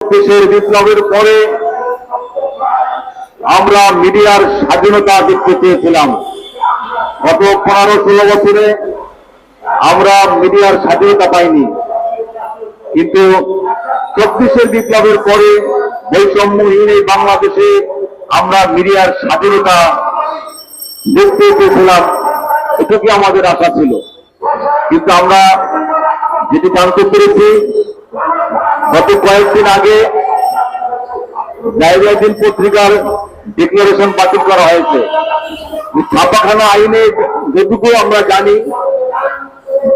চব্বিশের বিপ্লবের পরে আমরা মিডিয়ার স্বাধীনতা দেখতে চেয়েছিলাম। গত 15-16 বছরে আমরা মিডিয়ার স্বাধীনতা পাইনি, কিন্তু 24-এর বিপ্লবের পরে বৈষম্যহীন এই বাংলাদেশে আমরা মিডিয়ার স্বাধীনতা দেখতে চেয়েছিলাম। এটুকু আমাদের আশা ছিল, কিন্তু আমরা যেটি জানতে পেরেছি গত কয়েকদিন আগে জায়গাদিন পত্রিকার ডিক্লারেশন বাতিল করা হয়েছে। ছাপাখানা আইনে যেটুকু আমরা জানি,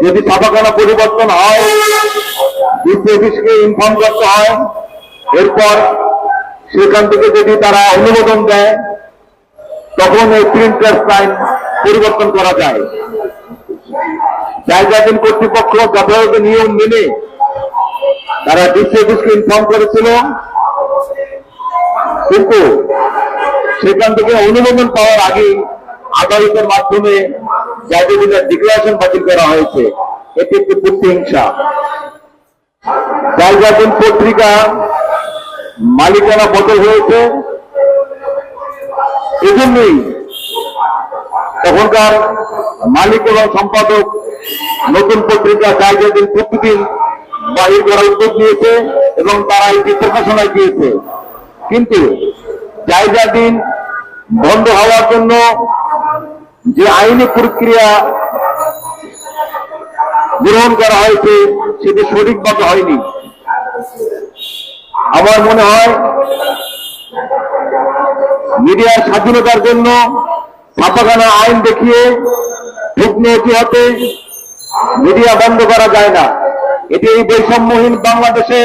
যদি ছাপাখানা পরিবর্তন হয় ডিসি অফিসকে ইনফর্ম করতে হয়, এরপর সেখান থেকে যদি তারা অনুমোদন দেয় তখন এই প্রিন্টার্স লাইন পরিবর্তন করা যায়। জায়গাদিন কর্তৃপক্ষ যথাযথ নিয়ম মেনে তারা ডিসি অফিসকে ইনফর্ম করেছিল, কিন্তু সেখান থেকে অনুমোদন পাওয়ার আগে আদালতের মাধ্যমে জায়গাদিনের ডিক্লারেশন বাতিল করা হয়েছে। এটি একটি প্রতিহিংসা। জায়গাদিন পত্রিকা মালিকানা বদল হয়েছে, এজন্যই তখনকার মালিক এবং সম্পাদক নতুন পত্রিকা জায়গাদিন প্রতিদিন বাহির করার উদ্যোগ নিয়েছে এবং তারা এটি প্রকাশনায় দিয়েছে। কিন্তু জায়গাদিন বন্ধ হওয়ার জন্য যে আইনি প্রক্রিয়া গ্রহণ করা হয়েছে সেটি সঠিকভাবে হয়নি। আমার মনে হয় মিডিয়ার স্বাধীনতার জন্য ছাপাখানা আইন দেখিয়ে যুগ্ম অজুহাতে মিডিয়া বন্ধ করা যায় না। এটি এই বৈষম্যহীন বাংলাদেশে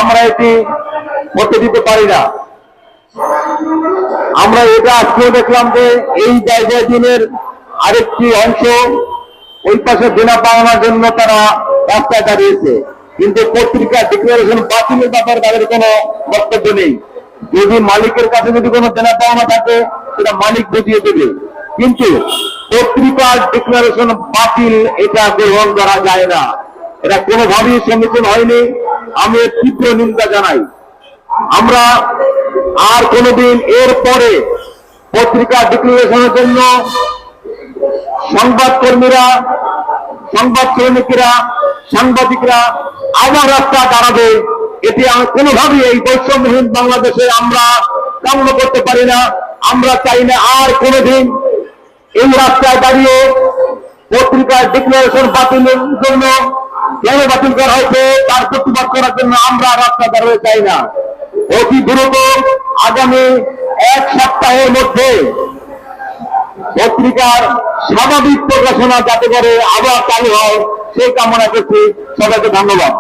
আমরা এটি হতে দিতে পারি না। আমরা এটা আজকেও দেখলাম যে এই জায়গাদিনের আরেকটি অংশ ওই পাশে দেনা পাওনার জন্য তারা রাস্তায় দাঁড়িয়েছে, কিন্তু পত্রিকা ডিক্লারেশন বাতিলের ব্যাপারে তাদের কোনো বক্তব্য নেই। যদি মালিকের কাছে যদি কোনো দেনা পাওনা থাকে সেটা মালিক বুঝিয়ে দেবে, কিন্তু পত্রিকার ডিক্লারেশন বাতিল এটা গ্রহণ করা যায় না। এটা কোনোভাবেই সম্মুখীন হয়নি। আমি এর তীব্র নিন্দা জানাই। আমরা আর কোনোদিন এর পরে পত্রিকা ডিক্লারেশনের জন্য সংবাদকর্মীরা, সংবাদ শ্রমিকরা, সাংবাদিকরা আবার রাস্তা দাঁড়াবে, এটি কোনোভাবেই এই বৈষম্যহীন বাংলাদেশে আমরা কাম্য করতে পারি না। আমরা চাই না আর কোনোদিন এই রাস্তায় দাঁড়িয়ে পত্রিকার ডিক্লারেশন বাতিলের জন্য কেন বাতিল করা হয়েছে তার প্রতিবাদ করার জন্য আমরা রাস্তা দাঁড়িয়ে চাই না। অতি দ্রুত আগামী 1 সপ্তাহের মধ্যে পত্রিকার স্বাভাবিক প্রকাশনা যাতে করে আবার চালু হয় সেই কামনা করছি। সবাইকে ধন্যবাদ।